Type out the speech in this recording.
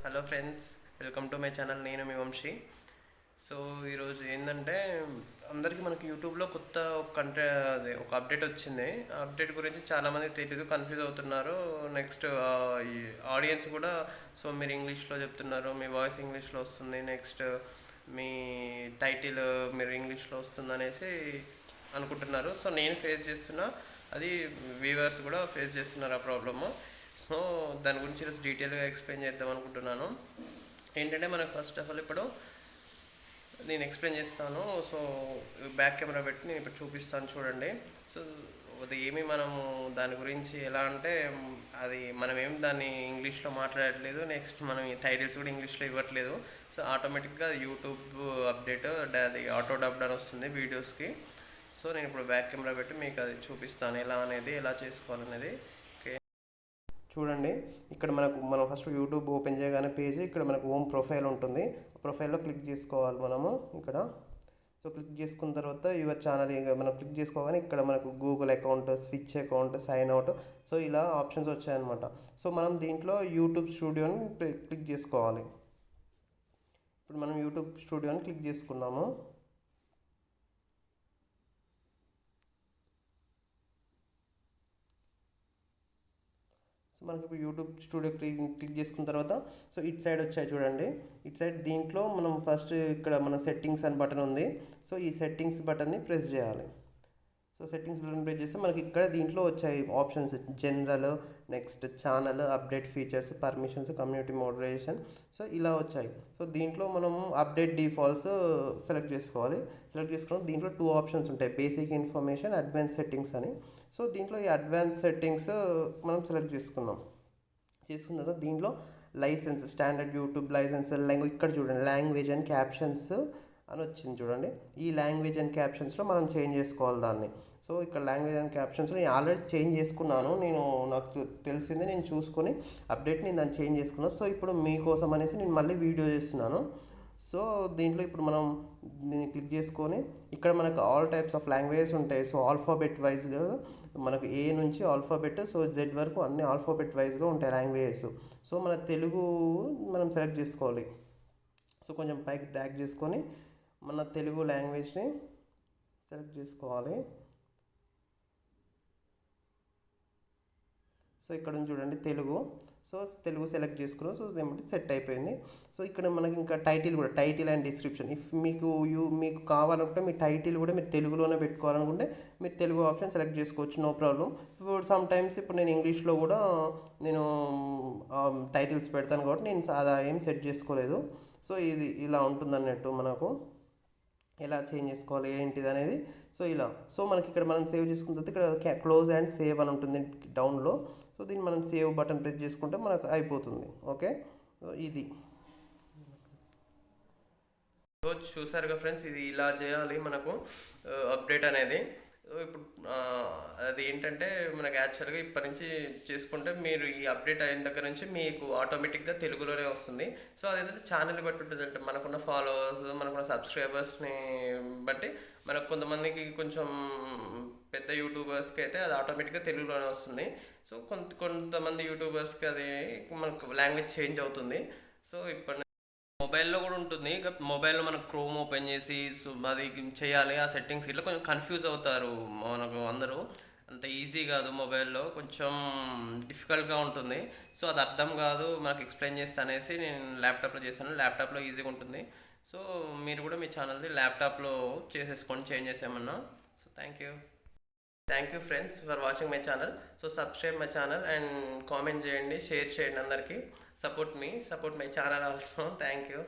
Hello friends, welcome to my channel. నేను మీ Vamsi. So ఈరోజు ఏంటంటే అందరికీ మనకి యూట్యూబ్లో కొత్త ఒక అప్డేట్ వచ్చింది. ఆ అప్డేట్ గురించి చాలామంది తెలియదు, కన్ఫ్యూజ్ అవుతున్నారు. నెక్స్ట్ ఈ ఆడియన్స్ కూడా, సో మీరు ఇంగ్లీష్లో చెప్తున్నారు, మీ వాయిస్ ఇంగ్లీష్లో వస్తుంది, నెక్స్ట్ మీ టైటిల్ మీరు ఇంగ్లీష్లో వస్తుంది అనేసి అనుకుంటున్నారు. సో నేను ఫేస్ చేస్తున్నా, అది వ్యూవర్స్ కూడా ఫేస్ చేస్తున్నారు ఆ ప్రాబ్లము. సో దాని గురించి ఈరోజు డీటెయిల్గా ఎక్స్ప్లెయిన్ చేద్దాం అనుకుంటున్నాను. ఏంటంటే మనకు ఫస్ట్ ఆఫ్ ఆల్ ఇప్పుడు నేను ఎక్స్ప్లెయిన్ చేస్తాను. సో బ్యాక్ కెమెరా పెట్టి నేను ఇప్పుడు చూపిస్తాను, చూడండి. సో అది ఏమి మనము దాని గురించి ఎలా అంటే, అది మనం ఏం దాన్ని ఇంగ్లీష్లో మాట్లాడట్లేదు, నెక్స్ట్ మనం ఈ టైటిల్స్ కూడా ఇంగ్లీష్లో ఇవ్వట్లేదు. సో ఆటోమేటిక్గా యూట్యూబ్ అప్డేట్ అది ఆటో డబ్డ్ అని వస్తుంది వీడియోస్కి. సో నేను ఇప్పుడు బ్యాక్ కెమెరా పెట్టి మీకు అది చూపిస్తాను ఎలా అనేది, ఎలా చేసుకోవాలనేది. చూడండి, ఇక్కడ మనం ఫస్ట్ యూట్యూబ్ ఓపెన్ చేయగానే పేజ్ ఇక్కడ మనకు హోమ్ ప్రొఫైల్ ఉంటుంది. ప్రొఫైల్లో క్లిక్ చేసుకోవాలి మనము ఇక్కడ. సో క్లిక్ చేసుకున్న తర్వాత యువర్ ఛానల్ మనం క్లిక్ చేసుకోగానే ఇక్కడ మనకు Google account, switch account, sign out, so ఇలా ఆప్షన్స్ వచ్చాయన్నమాట. సో మనం దీంట్లో యూట్యూబ్ స్టూడియోని క్లిక్ చేసుకోవాలి. ఇప్పుడు మనం యూట్యూబ్ స్టూడియోని క్లిక్ చేసుకున్నాము. సో మనకి ఇప్పుడు యూట్యూబ్ స్టూడియో క్లిక్ చేసుకున్న తర్వాత సో ఇటు సైడ్ వచ్చాయి చూడండి. ఇటు సైడ్ దీంట్లో మనం ఫస్ట్ ఇక్కడ మన సెట్టింగ్స్ అని బటన్ ఉంది. సో ఈ సెట్టింగ్స్ బటన్ని ప్రెస్ చేయాలి. సో సెట్టింగ్స్ బటన్ ప్రెస్ చేస్తే మనకి ఇక్కడ దీంట్లో వచ్చాయి options: general, next channel, update features, permissions, community moderation, so ఇలా వచ్చాయి. సో దీంట్లో మనం అప్డేట్ డిఫాల్ట్స్ సెలెక్ట్ చేసుకోవాలి. సెలెక్ట్ చేసుకున్న దీంట్లో 2 ఆప్షన్స్ ఉంటాయి: బేసిక్ ఇన్ఫర్మేషన్, అడ్వాన్స్ సెట్టింగ్స్ అని. సో దీంట్లో ఈ అడ్వాన్స్ సెట్టింగ్స్ మనం సెలెక్ట్ చేసుకున్న తర్వాత దీంట్లో license, standard YouTube license, language, ఇక్కడ చూడండి లాంగ్వేజ్ అండ్ క్యాప్షన్స్ అని వచ్చింది చూడండి. ఈ లాంగ్వేజ్ అండ్ క్యాప్షన్స్లో మనం చేంజ్ చేసుకోవాలి దాన్ని. సో ఇక్కడ లాంగ్వేజ్ అండ్ క్యాప్షన్స్లో నేను ఆల్రెడీ చేంజ్ చేసుకున్నాను. నాకు తెలిసిందే, నేను చూసుకొని అప్డేట్ నేను దాన్ని చేంజ్ చేసుకున్నాను. సో ఇప్పుడు మీకోసం అనేసి నేను మళ్ళీ వీడియో చేస్తున్నాను. సో దీంట్లో ఇప్పుడు మనం దీన్ని క్లిక్ చేసుకొని ఇక్కడ మనకు ఆల్ టైప్స్ ఆఫ్ లాంగ్వేజెస్ ఉంటాయి. సో ఆల్ఫాబెట్ వైజ్గా మనకు ఏ నుంచి ఆల్ఫాబెట్ సో జెడ్ వరకు అన్ని ఆల్ఫాబెట్ వైజ్గా ఉంటాయి లాంగ్వేజెస్. సో మన తెలుగు మనం సెలెక్ట్ చేసుకోవాలి. సో కొంచెం పైకి డ్రాగ్ చేసుకొని మన తెలుగు లాంగ్వేజ్ని సెలెక్ట్ చేసుకోవాలి. సో ఇక్కడ చూడండి తెలుగు. సో తెలుగు సెలెక్ట్ చేసుకున్నాం. సో ఏమంటే సెట్ అయిపోయింది. సో ఇక్కడ మనకి ఇంకా టైటిల్ అండ్ డిస్క్రిప్షన్, ఇఫ్ మీకు కావాలంటే మీ టైటిల్ కూడా మీరు తెలుగులోనే పెట్టుకోవాలనుకుంటే మీరు తెలుగు ఆప్షన్ సెలెక్ట్ చేసుకోవచ్చు, నో ప్రాబ్లం. ఇప్పుడు సమ్ టైమ్స్ ఇప్పుడు నేను ఇంగ్లీష్లో కూడా నేను టైటిల్స్ పెడతాను కాబట్టి నేను అలా ఏం సెట్ చేసుకోలేదు. సో ఇది ఇలా ఉంటుంది అన్నట్టు, మనకు ఎలా చేంజ్ చేసుకోవాలి ఏంటిది అనేది. సో ఇలా మనకి ఇక్కడ మనం సేవ్ చేసుకున్న తర్వాత ఇక్కడ క్లోజ్ అండ్ సేవ్ అని ఉంటుంది డౌన్లో. సో దీన్ని మనం సేవ్ బటన్ ప్రెస్ చేసుకుంటే మనకు అయిపోతుంది. ఓకే, సో ఇది చూసారుగా ఫ్రెండ్స్, ఇది ఇలా చేయాలి మనకు అప్డేట్ అనేది. ఇప్పుడు అది ఏంటంటే మనకు యాక్చువల్గా ఇప్పటి నుంచి చేసుకుంటే మీరు ఈ అప్డేట్ అయిన దగ్గర నుంచి మీకు ఆటోమేటిక్గా తెలుగులోనే వస్తుంది. సో అదేంటంటే ఛానల్ బట్టి ఉంటుంది, అంటే మనకున్న ఫాలోవర్స్, మనకున్న సబ్స్క్రైబర్స్ని బట్టి. మనకు కొంతమందికి కొంచెం పెద్ద యూట్యూబర్స్కి అయితే అది ఆటోమేటిక్గా తెలుగులోనే వస్తుంది. సో కొంతమంది యూట్యూబర్స్కి అది మనకు లాంగ్వేజ్ చేంజ్ అవుతుంది. సో ఇప్పటి మొబైల్లో కూడా ఉంటుంది. మొబైల్లో మనకు క్రోమ్ ఓపెన్ చేసి సో అది చేయాలి ఆ సెట్టింగ్స్, ఇట్లా కొంచెం కన్ఫ్యూజ్ అవుతారు మనకు అందరూ. అంత ఈజీ కాదు, మొబైల్లో కొంచెం డిఫికల్ట్గా ఉంటుంది. సో అది అర్థం కాదు మనకు ఎక్స్ప్లెయిన్ చేస్తా అనేసి నేను ల్యాప్టాప్లో చేశాను. ల్యాప్టాప్లో ఈజీగా ఉంటుంది. సో మీరు కూడా మీ ఛానల్ని ల్యాప్టాప్లో చేసేసుకొని చేంజ్ చేసేయమన్నా. So thank you friends for watching my channel. So subscribe my channel and comment చేయండి, షేర్ చేయండి అందరికీ. Support my channel also. Thank you.